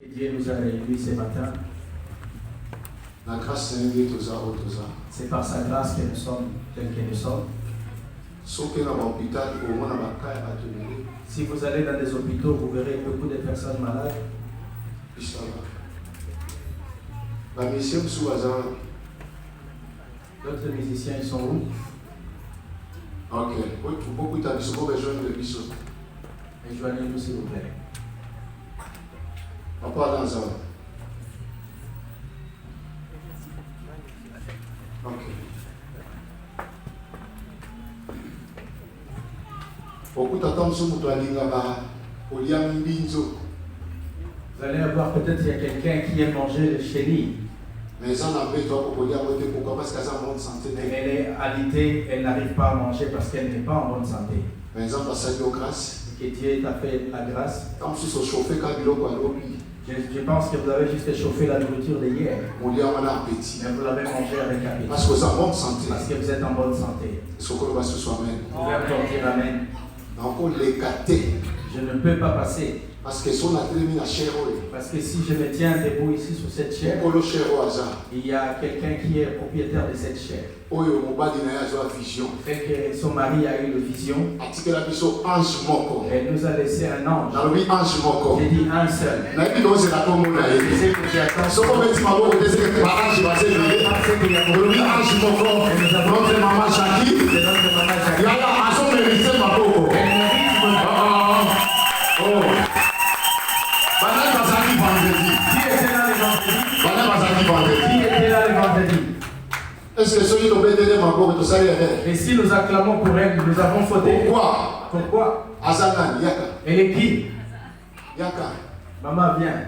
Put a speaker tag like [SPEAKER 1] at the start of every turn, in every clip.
[SPEAKER 1] Dieu nous a réunis ce matin.
[SPEAKER 2] La grâce s'invite aux uns.
[SPEAKER 1] C'est par sa grâce que nous sommes tels que nous sommes. Si vous allez dans des hôpitaux, vous verrez beaucoup de personnes malades. D'autres musiciens, ils sont où?
[SPEAKER 2] Ok.
[SPEAKER 1] Rejoignez-nous s'il vous plaît.
[SPEAKER 2] Papa dans un. Ok. Vous
[SPEAKER 1] allez avoir peut-être il y a quelqu'un qui aime manger le chenille.
[SPEAKER 2] Mais ça n'a pas pourquoi? Parce qu'elle est en bonne santé.
[SPEAKER 1] Elle est alitée, elle n'arrive pas à manger parce qu'elle n'est pas en bonne santé.
[SPEAKER 2] Mais exemple, ça de grâce.
[SPEAKER 1] Que Dieu t'a fait la grâce. Je pense que vous avez juste chauffé la nourriture d'hier. Mais vous l'avez mangé avec appétit.
[SPEAKER 2] Parce que vous êtes en bonne santé.
[SPEAKER 1] Parce que vous êtes en bonne santé.
[SPEAKER 2] Vous
[SPEAKER 1] pouvez encore dire Amen. Je ne peux pas passer.
[SPEAKER 2] Parce que
[SPEAKER 1] si je me tiens debout ici sur cette chair, il y a quelqu'un qui est propriétaire de cette chair. Fait que son mari a eu une vision. Elle nous a laissé un ange. J'ai dit un seul. Je sais que j'ai attendu. Et si nous acclamons pour elle, nous avons fauté. Pourquoi? Elle est qui? Maman, viens.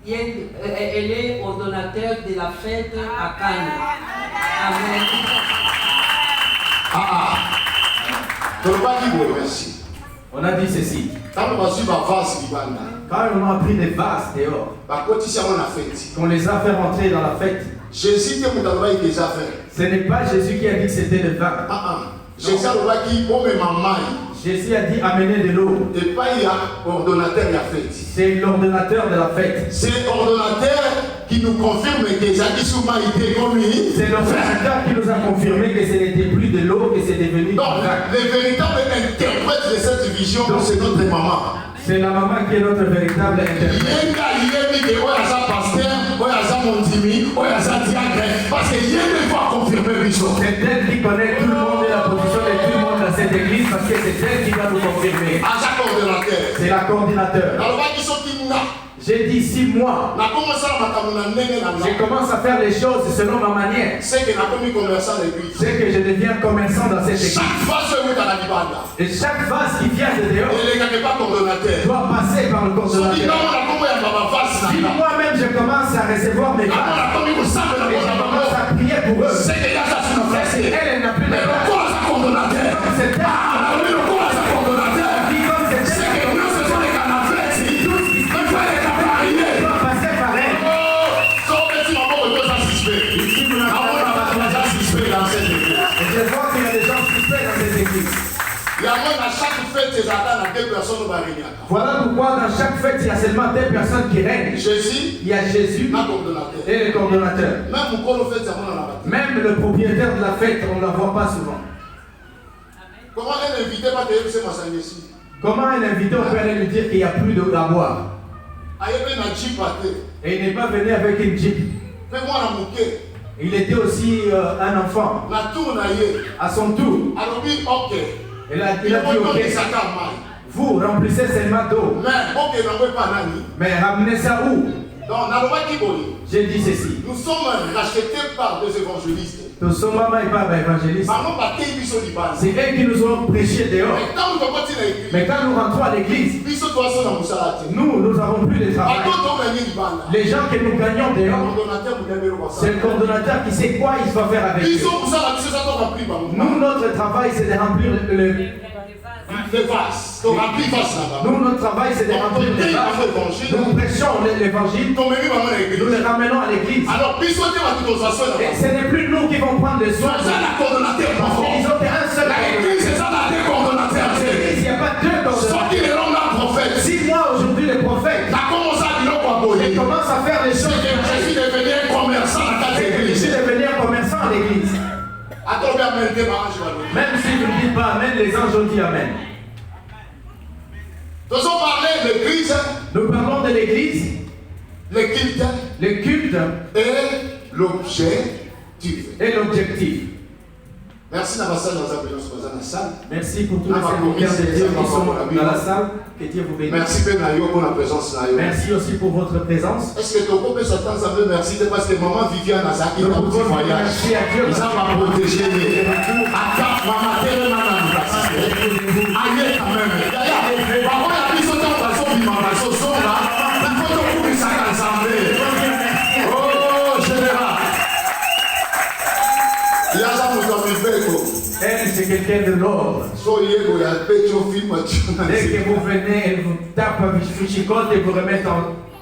[SPEAKER 3] Elle est ordonnateur de la fête à Cannes. Amen.
[SPEAKER 1] On a dit ceci. Quand on a pris des vases dehors, qu'on les a fait rentrer dans la fête, ce n'est pas Jésus qui a dit que c'était le vin. Jésus a dit amener de l'eau. C'est l'ordonnateur de la fête.
[SPEAKER 2] C'est l'ordonnateur qui nous confirme que
[SPEAKER 1] c'est l'ordonnateur qui nous a confirmé que ce n'était plus de l'eau, que c'était devenu du vin.
[SPEAKER 2] Le véritable interprète de cette vision, c'est notre maman.
[SPEAKER 1] C'est la maman qui est notre véritable interprète. C'est elle qui connaît tout le monde et la position de tout le monde dans cette église parce que c'est elle qui va nous confirmer. C'est la coordinateur. J'ai dit 6 mois. Je commence à faire les choses selon ma manière. C'est que je deviens commerçant dans cette église. Et chaque vase qui vient de dehors doit passer par le coordonnateur. Si moi-même je commence à recevoir mes vases et je commence à prier pour eux, elle n'a plus de coordonnateur. C'est voilà pourquoi dans chaque fête il y a seulement 2 personnes qui règnent. Il y a Jésus et le coordonnateur. Même le propriétaire de la fête, on ne la voit pas souvent. Comment un invité, on peut aller lui dire qu'il n'y a plus d'eau à boire? Et il n'est pas venu avec une jeep. Il était aussi un enfant. À son tour. Il a dit ok. Vous remplissez seulement d'eau. Mais ramenez ça où? J'ai dit ceci.
[SPEAKER 2] Nous sommes rachetés par des évangélistes.
[SPEAKER 1] Nous sommes évangélistes. C'est eux qui nous ont prêché dehors. Mais quand nous rentrons à l'église, nous n'avons plus de travail. Les gens que nous gagnons dehors, c'est le coordonnateur qui sait quoi il va faire avec eux. Nous, notre travail, c'est de remplir
[SPEAKER 2] les vases.
[SPEAKER 1] Nous, notre travail, c'est de remplir les vases. Nous prêchons l'évangile. Nous les ramenons à l'église. Et ce n'est plus nous qui vont prendre les soins. Ils ont un seul.
[SPEAKER 2] c'est ça la décoordonnation.
[SPEAKER 1] Il n'y a pas deux
[SPEAKER 2] Sorti
[SPEAKER 1] coordonnateurs.
[SPEAKER 2] le nom d'un prophète.
[SPEAKER 1] Si moi aujourd'hui le prophète,
[SPEAKER 2] Ça commence à dire quoi
[SPEAKER 1] je commence à faire les choses.
[SPEAKER 2] Je suis devenu un commerçant à la
[SPEAKER 1] Je suis devenu un commerçant à l'église.
[SPEAKER 2] Attends, bien,
[SPEAKER 1] Même si vous ne dites pas Amen, les anges ont dit Amen.
[SPEAKER 2] Nous avons parlé de l'église,
[SPEAKER 1] Nous parlons de l'église,
[SPEAKER 2] le culte
[SPEAKER 1] le culte
[SPEAKER 2] et l'objectif.
[SPEAKER 1] et l'objectif.
[SPEAKER 2] Merci Namassal dans la salle.
[SPEAKER 1] Merci pour tous les serviteurs de Dieu qui sont dans la salle. Que Dieu vous bénisse.
[SPEAKER 2] Merci Benayo pour la présence.
[SPEAKER 1] Merci aussi pour votre présence.
[SPEAKER 2] Est-ce que ton couple s'attend à me merci parce que maman Viviane a ça qui est un petit voyage.
[SPEAKER 1] Merci à Dieu.
[SPEAKER 2] Ça va protéger. Attends, maman, t'es le malade. Aïe, quand même. Par contre, la mission de façon vivante, ce son là, il faut que vous ça ensemble. Oh, général. Il y a ça, vous avez fait quoi?
[SPEAKER 1] Elle, c'est quelqu'un de l'ordre. Dès que vous venez, elle vous tape, vous chicote et vous remet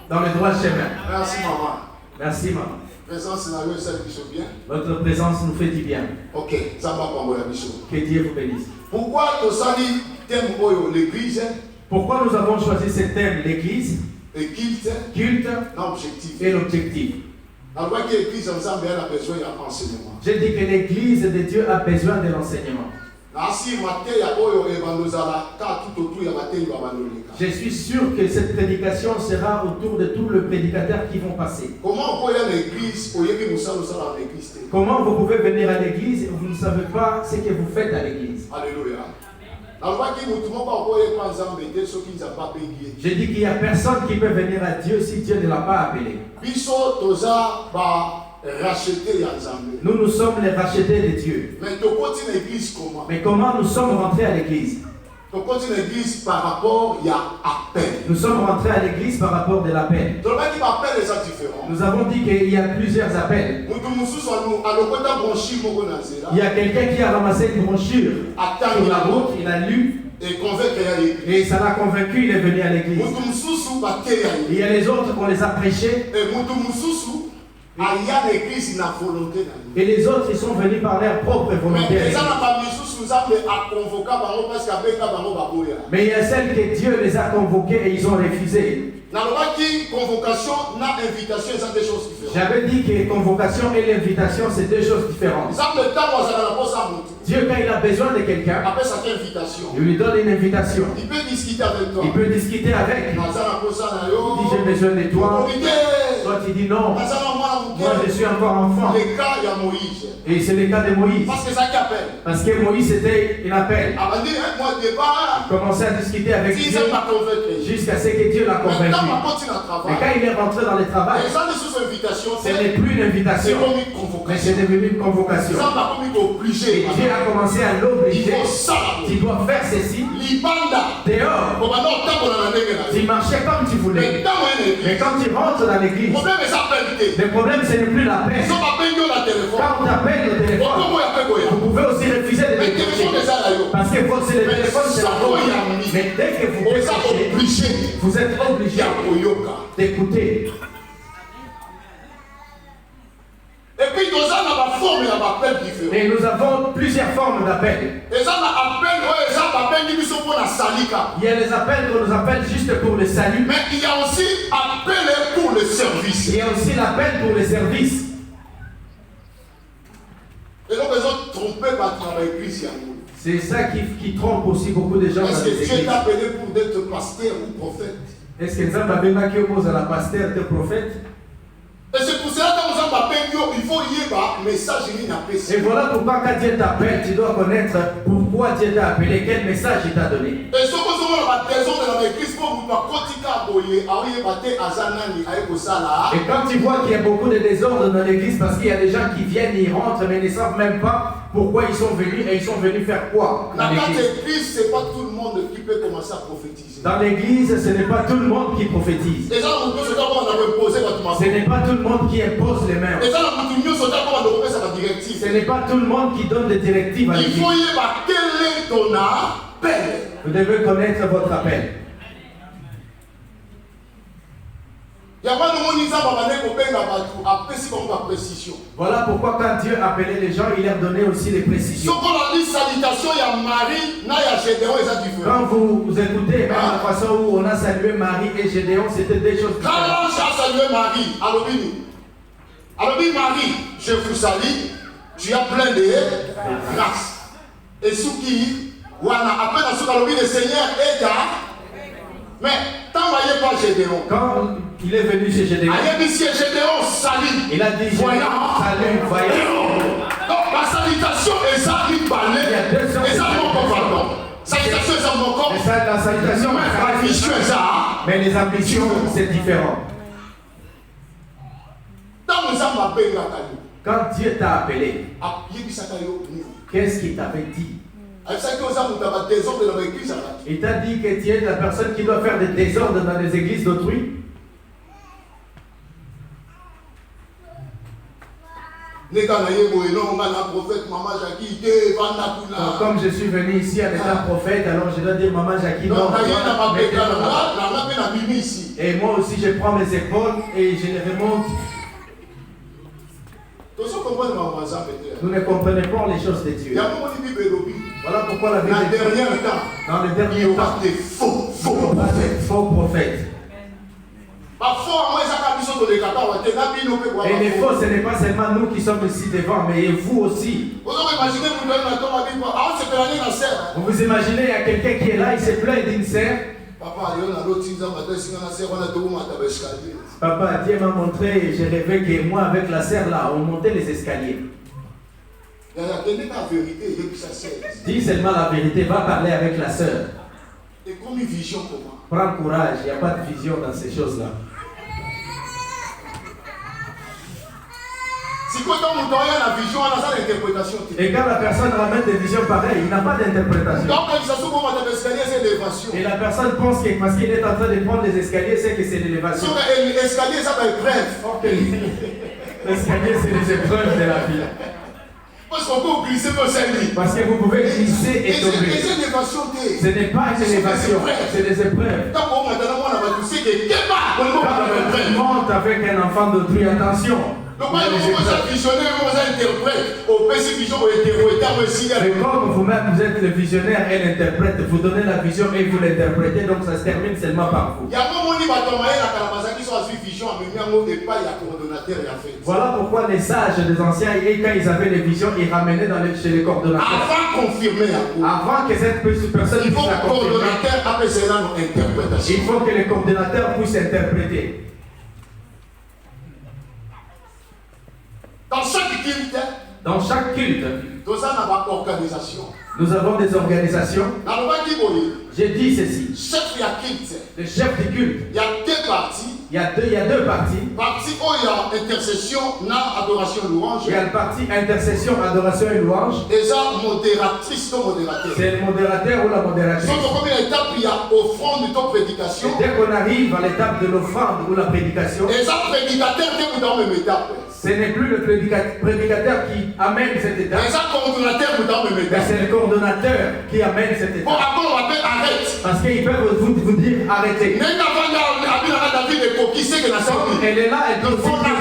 [SPEAKER 1] dans le droit chemin.
[SPEAKER 2] Merci, maman.
[SPEAKER 1] Merci, maman.
[SPEAKER 2] Présence scénario, celle qui sont bien.
[SPEAKER 1] Votre présence nous fait du bien.
[SPEAKER 2] Ok, ça va pour la mission.
[SPEAKER 1] Que Dieu vous bénisse.
[SPEAKER 2] Pourquoi tu sali thème l'église
[SPEAKER 1] Pourquoi nous avons choisi ce thème, l'église,
[SPEAKER 2] et culte,
[SPEAKER 1] culte
[SPEAKER 2] l'objectif.
[SPEAKER 1] et l'objectif?
[SPEAKER 2] Alors, que l'église ensemble, elle a besoin d'enseignement.
[SPEAKER 1] J'ai dit que l'église de Dieu a besoin de l'enseignement. Je suis sûr que cette prédication sera autour de tous les prédicateurs qui vont passer.
[SPEAKER 2] Comment
[SPEAKER 1] Comment vous pouvez venir à l'église et vous ne savez pas ce que vous faites à l'église?
[SPEAKER 2] Alléluia.
[SPEAKER 1] Je dis qu'il n'y a personne qui peut venir à Dieu si Dieu ne l'a pas appelé. Nous, nous sommes les rachetés de Dieu. Mais comment nous sommes rentrés à l'église?
[SPEAKER 2] Par rapport à appel.
[SPEAKER 1] Nous sommes rentrés à l'église par rapport de l'appel. Nous avons dit qu'il y a plusieurs appels. Il y a quelqu'un qui a ramassé une brochure sur la route, il a lu et ça l'a convaincu, il est venu à l'église. Il y a les autres qu'on les a prêchés. Et les autres, ils sont venus par leur propre volonté. Mais il y a celles que Dieu les a convoqués et ils ont refusé. J'avais dit que convocation et l'invitation, c'est deux choses différentes. Dieu, quand il a besoin de quelqu'un, il lui donne une invitation.
[SPEAKER 2] Il peut discuter avec toi.
[SPEAKER 1] Il peut discuter avec. Il dit j'ai besoin de toi. Toi tu dis non. Moi je suis encore enfant. Et c'est le cas de Moïse. Parce que Moïse c'était un appel. Il commençait à discuter avec Dieu jusqu'à ce que Dieu l'a convaincu. Et quand il est rentré dans le travail, ce n'est plus une invitation, mais c'est devenu une convocation. Et Dieu a commencé à l'obliger. Tu dois faire ceci. Dehors. Tu marchais comme tu voulais. Mais quand tu rentres dans l'église, le problème ce n'est plus la paix. Quand on t'appelle le téléphone, vous pouvez aussi refuser de l'écouter. Parce que c'est le téléphone, c'est la voix. Mais dès que vous décrochez, vous êtes obligé d'écouter.
[SPEAKER 2] Et puis, nous avons une forme d'appel différente.
[SPEAKER 1] Et nous avons plusieurs formes d'appel. Il y a les appels qu'on nous appelle juste pour le salut.
[SPEAKER 2] Mais il y a aussi appel pour le service.
[SPEAKER 1] Il y a aussi l'appel pour le service.
[SPEAKER 2] Et donc, ils ont trompé par travail église.
[SPEAKER 1] C'est ça qui trompe aussi beaucoup de gens.
[SPEAKER 2] Est-ce que Dieu t'a appelé pour être pasteur ou prophète?
[SPEAKER 1] Est-ce que Nzambe abenga qui oppose à la pasteur de prophète?
[SPEAKER 2] Et c'est pour cela que nous avons appelé, il faut y avoir un message.
[SPEAKER 1] Et voilà pourquoi quand Dieu t'appelle, tu dois connaître pourquoi Dieu t'a appelé, quel message il t'a donné.
[SPEAKER 2] Et ce que nous avons l'église pour
[SPEAKER 1] et quand tu vois qu'il y a beaucoup de désordre dans l'église parce qu'il y a des gens qui viennent, ils rentrent, mais ils ne savent même pas pourquoi ils sont venus et ils sont venus faire quoi dans
[SPEAKER 2] l'église. Ce n'est pas tout le monde qui peut commencer à prophétiser.
[SPEAKER 1] Dans l'église, ce n'est pas tout le monde qui prophétise. Ce n'est pas tout le monde qui impose les mains. Ce n'est pas tout le monde qui donne des directives à l'église.
[SPEAKER 2] Il faut y avoir quel est ton appel.
[SPEAKER 1] Vous devez connaître votre appel. Il y a pas de monde qui Voilà pourquoi quand Dieu appelait les gens, il leur donnait aussi les précisions. Quand vous écoutez, même la façon où on a salué Marie et Gédéon, c'était des choses différentes.
[SPEAKER 2] Quand j'ai salué Marie, alors Marie, je vous salue, tu as plein de grâce. Et ce qui, voilà, après la soupe, le Seigneur est là. Mais tant qu'il pas Gédéon.
[SPEAKER 1] Quand il est venu chez Gédéon, il a dit salut, voyons.
[SPEAKER 2] Donc la salutation est ça qui parlait. Et ça mon pardon. Salutation est ça mon corps.
[SPEAKER 1] La salutation
[SPEAKER 2] est ça.
[SPEAKER 1] Mais les ambitions, c'est différent. Quand Dieu t'a appelé, qu'est-ce qu'il t'avait dit? Il t'a dit que tu es la personne qui doit faire des désordres dans les églises d'autrui. Comme je suis venu ici en étant prophète, alors je dois dire Maman Jackie, non. Et moi aussi je prends mes épaules et je les remonte. Nous ne comprenons pas les choses de Dieu. Voilà pourquoi la Bible dit dans le dernier temps,
[SPEAKER 2] des faux
[SPEAKER 1] prophètes. Et les faux, ce n'est pas seulement nous qui sommes ici devant, mais vous aussi. Vous vous imaginez, il y a quelqu'un qui est là, il se plaint d'une sœur. Papa, Dieu m'a montré, j'ai rêvé que moi avec la sœur là, on montait les escaliers. Dis seulement la vérité, va parler avec la sœur. Prends courage, il n'y a pas de vision dans ces choses-là. Et quand la personne ramène des visions pareilles, il n'a pas d'interprétation. Et la personne pense que parce qu'il est en train de prendre les escaliers, c'est que c'est l'élévation. L'escalier, c'est les épreuves de la vie. Parce que vous pouvez glisser et tomber. Ce n'est pas une élévation, c'est des épreuves. Quand on monte avec un enfant d'autrui, attention. Mais comme vous-même vous êtes le visionnaire et l'interprète, vous donnez la vision et vous l'interprétez, donc ça se termine seulement par vous. Voilà pourquoi les sages des anciens, quand ils avaient les visions, ils ramenaient chez les coordonnateurs. Avant que cette personne puisse la confirmer, il faut que les coordonnateurs puissent interpréter. Dans chaque culte, nous avons des organisations. J'ai dit ceci. Le chef du culte. Il y a deux parties. Il y a deux parties.
[SPEAKER 2] Intercession, adoration, louange.
[SPEAKER 1] Il y a la partie intercession, adoration et louange.
[SPEAKER 2] Et ça, modératrice, modérateur.
[SPEAKER 1] C'est le modérateur ou la modératrice.
[SPEAKER 2] Il y a offrande de prédication.
[SPEAKER 1] Dès qu'on arrive à l'étape de l'offrande ou la prédication.
[SPEAKER 2] Et ça, prédicateur, dans le métal.
[SPEAKER 1] Ce n'est plus le prédicateur qui amène cette étape. Mais c'est le coordonnateur qui amène cette étape. Parce qu'ils peuvent vous dire arrêtez. Elle est là, elle dit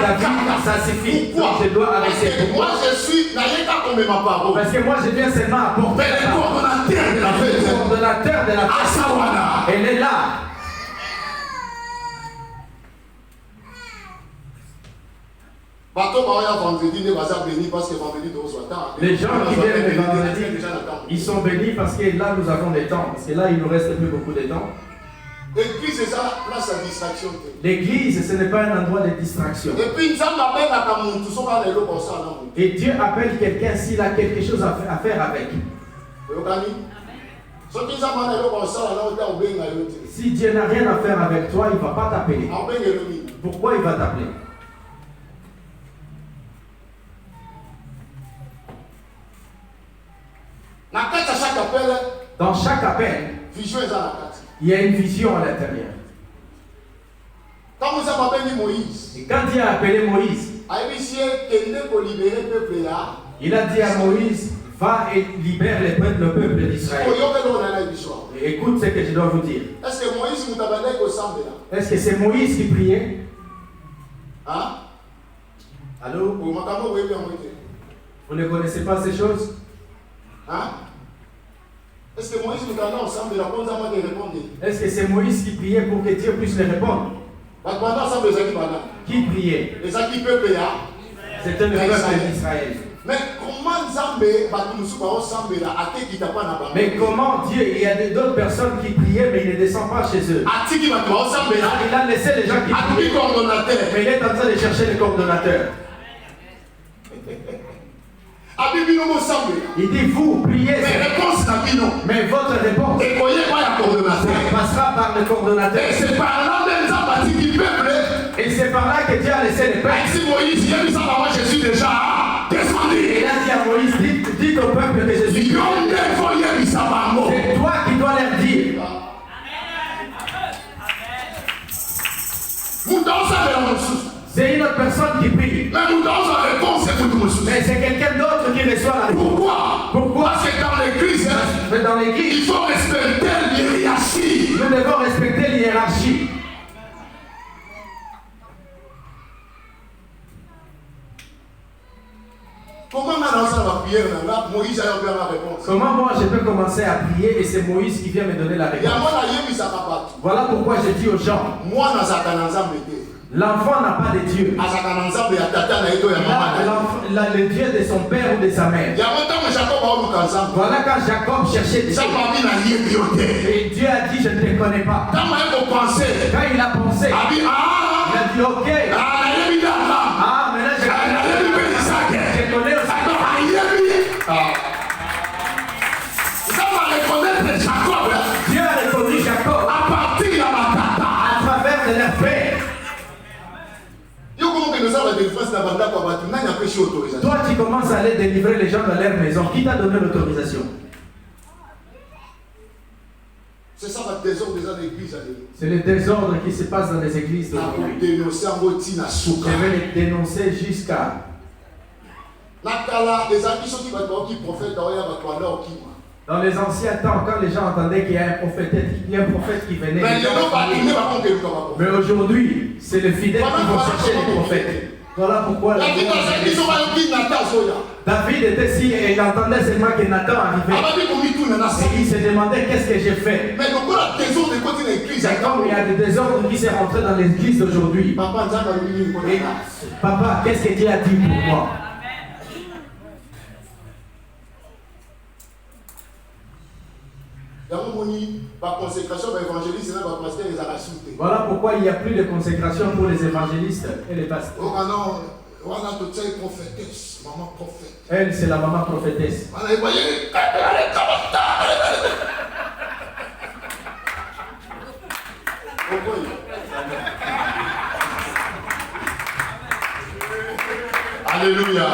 [SPEAKER 1] David, ça suffit. Donc je dois arrêter.
[SPEAKER 2] Moi je suis,
[SPEAKER 1] parce que moi je viens seulement apporter le coordonnateur de la fête. Elle est là. Les gens qui viennent le vendredi, ils sont bénis parce que là nous avons des temps. Parce que là il nous reste plus beaucoup de temps.
[SPEAKER 2] L'église, c'est ça, place à distraction.
[SPEAKER 1] L'église, ce n'est pas un endroit de distraction. Et Dieu appelle quelqu'un s'il a quelque chose à faire avec. Si Dieu n'a rien à faire avec toi, il ne va pas t'appeler. Pourquoi il va t'appeler? Dans chaque appel, il y a une vision à l'intérieur. Et quand Dieu a appelé Moïse, il a dit à Moïse, va et libère le peuple d'Israël. Et écoute ce que je dois vous dire. Est-ce que c'est Moïse qui priait? Allô? Vous ne connaissez pas ces choses?
[SPEAKER 2] Hein? Est-ce que Moïse nous a ensemble de répondre?
[SPEAKER 1] Est-ce que c'est Moïse qui priait pour que Dieu puisse les répondre? Qui priait?
[SPEAKER 2] C'était le
[SPEAKER 1] peuple d'Israël.
[SPEAKER 2] Mais
[SPEAKER 1] comment Dieu, il y a d'autres personnes qui priaient, mais il ne descend pas chez eux. Il a laissé les gens qui priaient, mais il est en train de chercher le coordonnateur. Il dit vous priez, mais votre réponse passera par le coordonnateur. Et c'est par là que Dieu a laissé les peuples.
[SPEAKER 2] Je suis déjà descendu.
[SPEAKER 1] Et il a dit à Moïse, dites au peuple que je suis. C'est toi qui dois leur dire. C'est une autre personne qui prie. Mais c'est quelqu'un d'autre qui reçoit la réponse. Pourquoi?
[SPEAKER 2] Parce que dans l'église, il faut respecter l'hiérarchie.
[SPEAKER 1] Nous devons respecter l'hiérarchie. Comment moi je peux commencer à prier et c'est Moïse qui vient me donner la réponse? Voilà pourquoi je dis aux gens, l'enfant n'a pas de Dieu. Il a le Dieu de son père ou de sa mère. Voilà quand Jacob cherchait Dieu. Et Dieu a dit, je ne te connais pas. Quand il a pensé, il a dit, ok. Ah, maintenant je connais aussi. Dieu a reconnu Jacob à travers de leur père. Toi, tu commences à aller délivrer les gens dans leur maison. Qui t'a donné l'autorisation?
[SPEAKER 2] C'est ça le désordre des églises.
[SPEAKER 1] C'est le désordre qui se passe dans les églises d'aujourd'hui. Je vais les dénoncer jusqu'à. Dans les anciens temps, quand les gens entendaient qu'il y a un prophète qui venait. Mais aujourd'hui, c'est les fidèles qui vont chercher les prophètes. Voilà pourquoi David était ici et il entendait seulement que Nathan arrivait. Et il se demandait qu'est-ce que j'ai fait. Mais comme il y a des désordres qui sont rentrés dans l'église d'aujourd'hui. Papa, qu'est-ce que Dieu a dit pour moi? Voilà pourquoi il n'y a plus de consécration pour les évangélistes et les pasteurs. Elle, c'est la maman prophétesse.
[SPEAKER 2] Alléluia.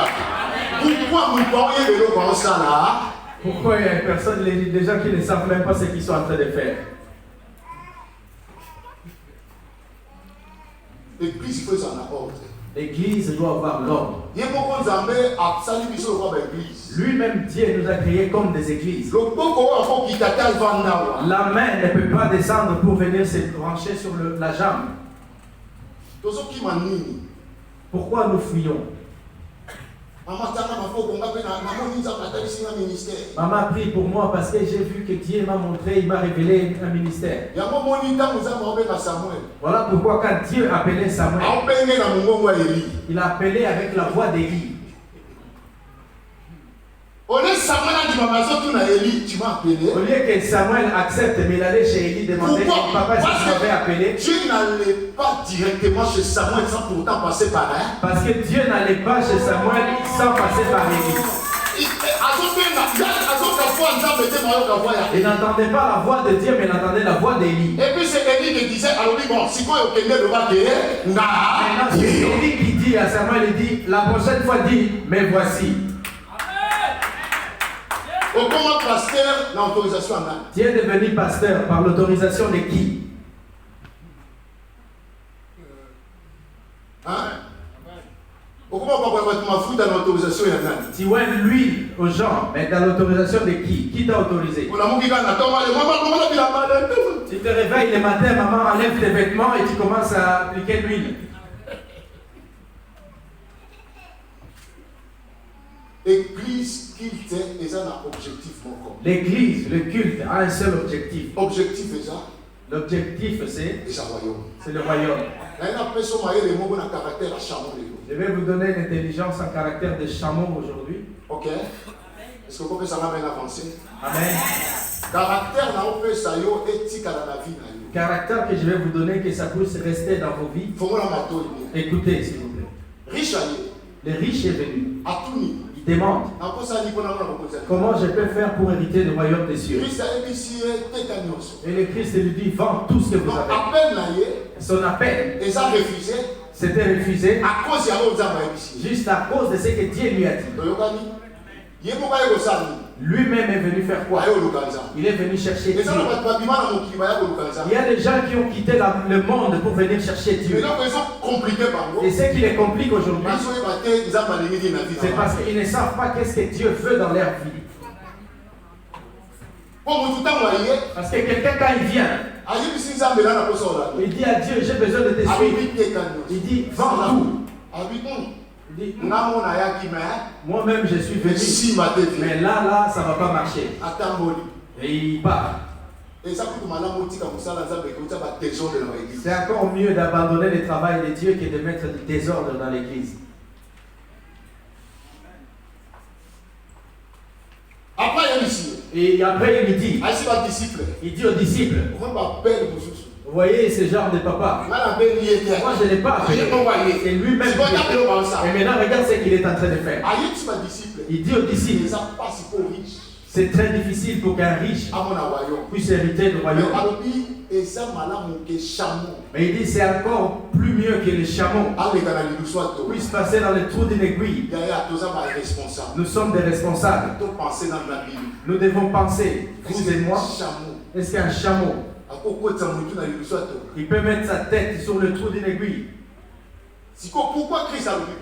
[SPEAKER 1] Pourquoi il y a personne, les gens qui ne savent même pas ce qu'ils sont en train de faire? L'église doit avoir l'ordre. Lui-même, Dieu nous a créés comme des églises. La main ne peut pas descendre pour venir se brancher sur la jambe. Pourquoi nous fuyons? Maman prie pour moi parce que j'ai vu que Dieu m'a montré, il m'a révélé un ministère. Voilà pourquoi quand Dieu appelait Samuel, il a appelé avec la voix d'Élie. Au lieu que Samuel accepte, mais il allait chez Élie demander papa si tu m'avais appelé.
[SPEAKER 2] Dieu n'allait pas directement chez Samuel sans pourtant passer par là.
[SPEAKER 1] Parce que Dieu n'allait pas chez Samuel sans passer par Élie. Il n'entendait pas la voix de Dieu, mais il entendait la voix d'Élie.
[SPEAKER 2] Et puis c'est Élie qui disait, alors oui, bon, si quoi il y a
[SPEAKER 1] c'est Élie qui dit à Samuel, il dit, la prochaine fois dit, mais voici.
[SPEAKER 2] Comment pasteur, l'autorisation en a.
[SPEAKER 1] Dieu est devenu pasteur par l'autorisation de qui?
[SPEAKER 2] Hein? Comment l'autorisation en a?
[SPEAKER 1] Tu vois l'huile aux gens, mais dans l'autorisation de qui? Qui t'a autorisé? Tu te réveilles le matin, maman enlève tes vêtements et tu commences à appliquer l'huile.
[SPEAKER 2] Église culte et un objectif mon.
[SPEAKER 1] L'église, le culte a un seul objectif.
[SPEAKER 2] Objectif déjà.
[SPEAKER 1] L'objectif c'est le royaume. Je vais vous donner une intelligence en caractère de chameau aujourd'hui.
[SPEAKER 2] Ok. Est-ce que vous pouvez s'en avancer?
[SPEAKER 1] Amen. Caractère que je vais vous donner, que ça puisse rester dans vos vies. Écoutez s'il vous plaît. Le riche est venu. Il demande comment je peux faire pour hériter le royaume des cieux. Et le Christ lui dit, vends tout ce que vous avez. Son appel c'était refusé juste à cause de ce que Dieu lui a dit. Lui-même est venu faire quoi? Il est venu chercher Dieu. Il y a des gens qui ont quitté le monde pour venir chercher Dieu. Et ce qui les complique aujourd'hui, c'est parce qu'ils ne savent pas qu'est-ce que Dieu veut dans leur vie. Parce que quelqu'un quand il vient, il dit à Dieu, j'ai besoin de te suivre. Il dit, vends tout. Il dit, moi-même je suis venu, mais là, ça ne va pas marcher. Et il part. C'est encore mieux d'abandonner le travail de Dieu que de mettre du désordre dans l'église. Et après il dit aux disciples, vous voyez ce genre de papa, moi je ne l'ai pas appelé, c'est lui-même. Et maintenant regarde ce qu'il est en train de faire. Il dit aux disciples, c'est très difficile pour qu'un riche puisse hériter le royaume. Mais il dit c'est encore plus mieux que le chameau puisse passer dans le trou d'une aiguille. Nous sommes des responsables. Nous devons penser, vous et moi, est-ce qu'un chameau il peut mettre sa tête sur le trou d'une aiguille?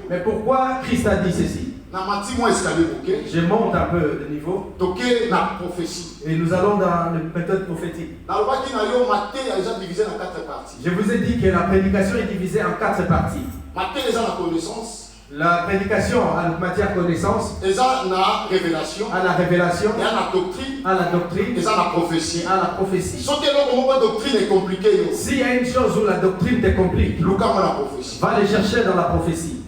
[SPEAKER 1] Mais pourquoi Christ a dit ceci? Je monte un peu de niveau. Et nous allons dans la méthode prophétique. Je vous ai dit que la prédication est divisée en 4 parties. La prédication en matière de connaissance, à la révélation, à la doctrine, à la prophétie. S'il y a une chose où la doctrine te complique, va les chercher dans la prophétie.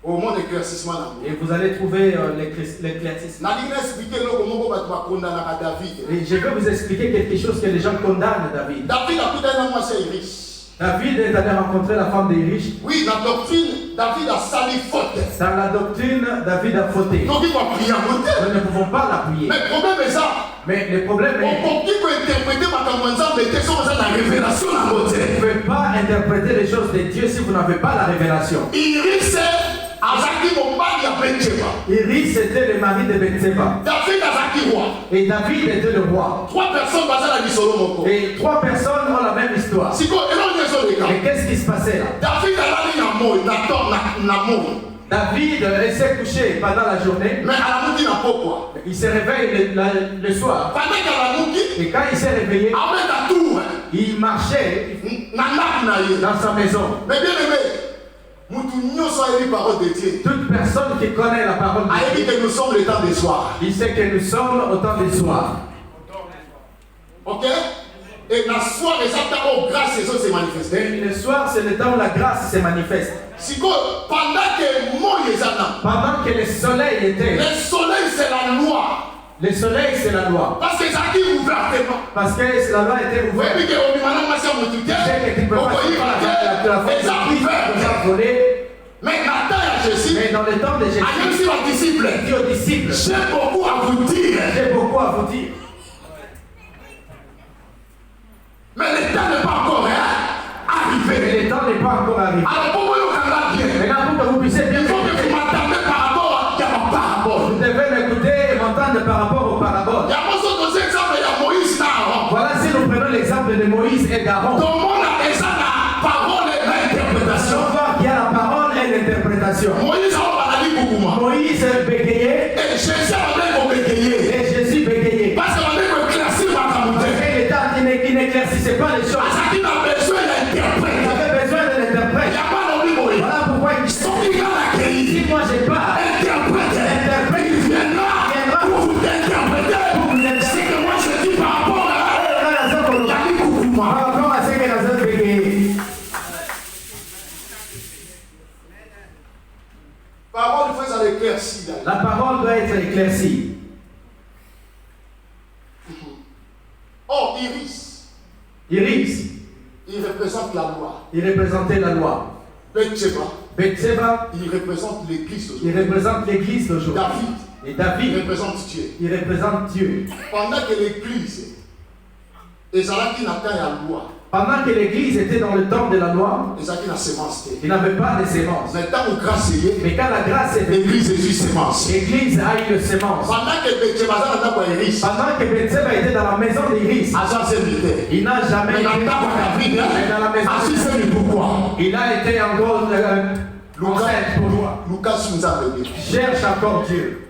[SPEAKER 1] Et vous allez trouver l'éclaircissement. Et je vais vous expliquer quelque chose que les gens condamnent David. David est allé rencontrer la femme des riches.
[SPEAKER 2] Oui, la doctrine, David a sali faute.
[SPEAKER 1] Dans la doctrine, David a fauté.
[SPEAKER 2] Donc il va prier à côté.
[SPEAKER 1] Nous ne pouvons pas l'appuyer.
[SPEAKER 2] Mais le problème est ça.
[SPEAKER 1] Mais le problème est...
[SPEAKER 2] On peut interpréter la révélation à côté.
[SPEAKER 1] Vous ne pouvez pas interpréter les choses de Dieu si vous n'avez pas la révélation.
[SPEAKER 2] Iris
[SPEAKER 1] était le mari de Bethséba. Et David était le roi.
[SPEAKER 2] 3 personnes basées à la Solomo.
[SPEAKER 1] Et 3 personnes ont la même histoire. Et qu'est-ce qui se passait là? David s'est couché pendant la journée.
[SPEAKER 2] Mais
[SPEAKER 1] il se réveille le soir. Et quand il s'est réveillé, il marchait dans sa maison.
[SPEAKER 2] Mais bien aimé,
[SPEAKER 1] toute personne qui connaît la parole de Dieu,
[SPEAKER 2] que nous sommes le temps des soirs.
[SPEAKER 1] Il sait que nous sommes au temps des soirs.
[SPEAKER 2] Ok? Et la soir est ça où grâce et se manifeste.
[SPEAKER 1] Et le soir, c'est le temps où la grâce se manifeste. Pendant que le soleil était.
[SPEAKER 2] Le soleil, c'est la loi.
[SPEAKER 1] Le soleil, c'est la loi.
[SPEAKER 2] Parce que ça dit ouvertement.
[SPEAKER 1] Parce que la loi était ouverte.
[SPEAKER 2] Oui,
[SPEAKER 1] C'est que tu peux pas voler.
[SPEAKER 2] Mais Nathan et Jésus,
[SPEAKER 1] mais dans le temps de Jésus,
[SPEAKER 2] il dit aux disciples, j'ai beaucoup à vous dire.
[SPEAKER 1] J'ai beaucoup à vous dire.
[SPEAKER 2] Mais le temps n'est pas encore arrivé.
[SPEAKER 1] Mais le temps n'est pas encore arrivé.
[SPEAKER 2] Alors pour vous,
[SPEAKER 1] maintenant, pour que vous puissiez bien,
[SPEAKER 2] il faut que vous m'entendez par rapport à mon parabole.
[SPEAKER 1] Vous devez m'écouter et m'entendre par rapport au parabole. Voilà si nous prenons l'exemple de Moïse et d'Aaron. On voit qu'il y a la parole et l'interprétation. Moïse bégayait et Jésus bégayait.
[SPEAKER 2] Parce
[SPEAKER 1] qu'il n'éclaircissait pas les choses. Il avait besoin de l'interprète. Voilà pourquoi il dit, si moi j'ai pas, interprète Iris.
[SPEAKER 2] Il représente la loi.
[SPEAKER 1] Il représentait la loi. Bethsheba. Il
[SPEAKER 2] représente l'église d'aujourd'hui.
[SPEAKER 1] Il représente l'église d'aujourd'hui.
[SPEAKER 2] David.
[SPEAKER 1] Et David.
[SPEAKER 2] Il représente Dieu.
[SPEAKER 1] Il représente Dieu.
[SPEAKER 2] Pendant que l'église
[SPEAKER 1] Pendant que l'église était dans le temps de la loi, il n'avait pas de sémence. Mais quand la grâce est venue, l'église a eu le sémence. Pendant que Bethsheba était dans la maison d'Iris, il n'a jamais été dans la maison. Il a été encore enceinte pour toi. Cherche encore Dieu.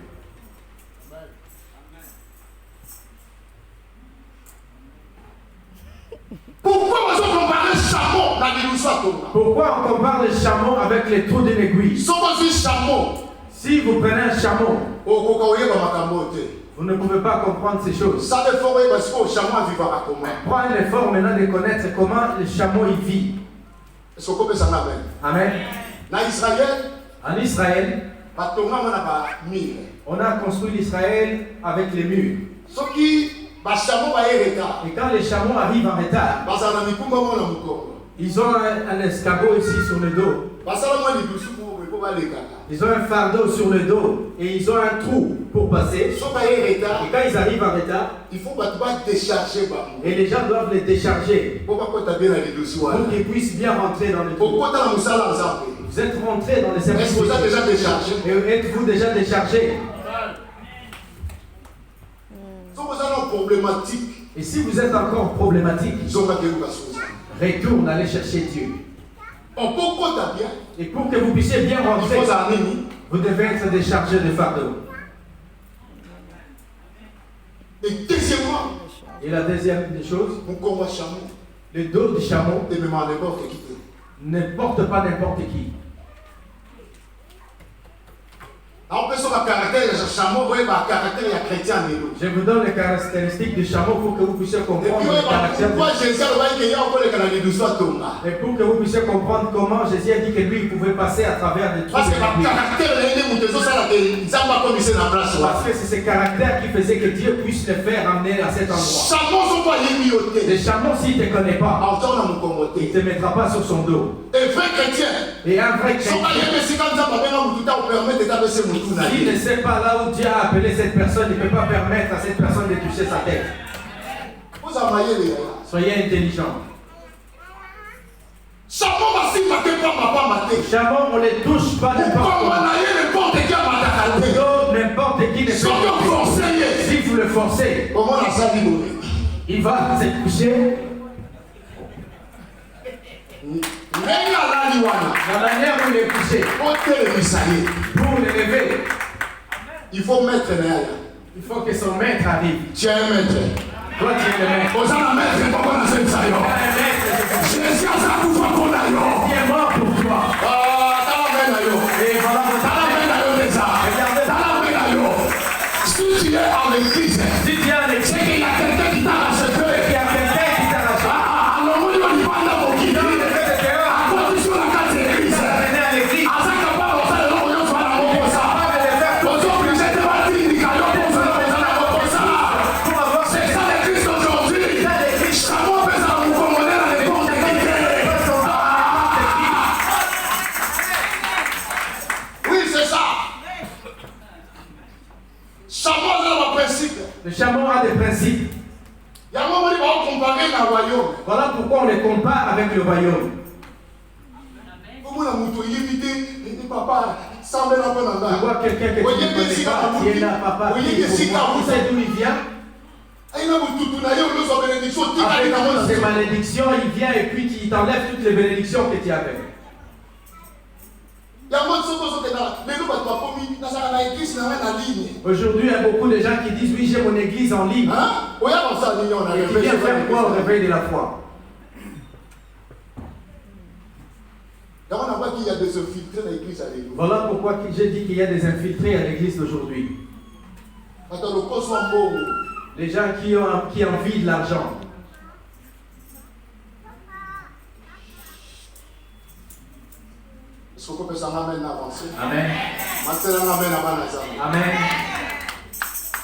[SPEAKER 1] Pourquoi on compare le chameau avec les trous d'une aiguille? Si vous prenez un chameau, vous ne pouvez pas comprendre ces choses. Prends l'effort maintenant de connaître comment le chameau il vit. Amen. En Israël, on a construit l'Israël avec les murs. Et quand les chameaux arrivent en retard, ils ont un escabeau ici sur le dos. Ils ont un fardeau sur le dos et ils ont un trou pour passer. Et quand ils arrivent en retard, et les gens doivent les décharger pour qu'ils puissent bien rentrer dans le trou. Vous êtes rentrés dans les services. Êtes-vous déjà déchargé? Et si vous êtes encore problématique, retourne, allez chercher Dieu. Et pour que vous puissiez bien rentrer, vous devez être déchargé de fardeau. Et la deuxième des choses, le dos du chameau ne porte pas n'importe qui. Je vous donne les caractéristiques du chameau pour que vous puissiez comprendre le caractère. Et pour que vous puissiez comprendre comment Jésus a dit que lui il pouvait passer à travers des trucs. Parce que c'est ce caractère qui faisait que Dieu puisse le faire amener à cet endroit. Le chameau, s'il ne te connaît pas, il ne te mettra pas sur son dos. Et un vrai chrétien, s'il ne sait pas là où Dieu a appelé cette personne, il ne peut pas permettre à cette personne de toucher sa tête. Soyez intelligents. Chameau, on ne les touche pas n'importe qui ne peut. Si vous le forcez, il va se coucher. La manière où il est couché, pour l'élever,
[SPEAKER 2] il faut mettre derrière.
[SPEAKER 1] Il faut que son maître arrive.
[SPEAKER 2] Tu es un maître.
[SPEAKER 1] Toi, tu es le maître.
[SPEAKER 2] Jésus
[SPEAKER 1] est mort pour toi. Et voilà votre
[SPEAKER 2] si tu es en église,
[SPEAKER 1] si tu es en église,
[SPEAKER 2] c'est qu'il y a quelqu'un qui t'a racheté.
[SPEAKER 1] Il y a quelqu'un qui t'a racheté. Le chameau a des principes. Voilà pourquoi on les compare avec le royaume. Tu vois quelqu'un que tu ne connais pas, qui est là, papa, qui sait d'où il vient. Avec toutes ces malédictions, il vient et puis il t'enlève toutes les bénédictions que tu avais. Aujourd'hui, il y a beaucoup de gens qui disent oui, j'ai mon église en ligne. Et qui viennent faire quoi au réveil de la foi? Voilà pourquoi j'ai dit qu'il y a des infiltrés à l'église d'aujourd'hui. Les gens qui envient de l'argent. Amen. Amen.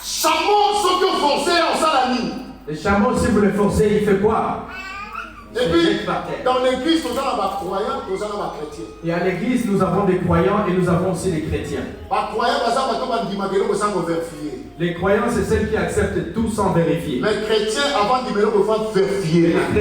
[SPEAKER 2] Chameau, ceux qui ont forcé en salamine.
[SPEAKER 1] Le chameau, si vous le forcez, il fait quoi?
[SPEAKER 2] Et puis, dans l'église, nous avons des croyants, nous avons des chrétiens.
[SPEAKER 1] Et à l'église, nous avons des croyants et nous avons aussi des chrétiens. Les croyants, c'est ceux qui acceptent tout sans vérifier.
[SPEAKER 2] Les chrétiens, avant de vérifier.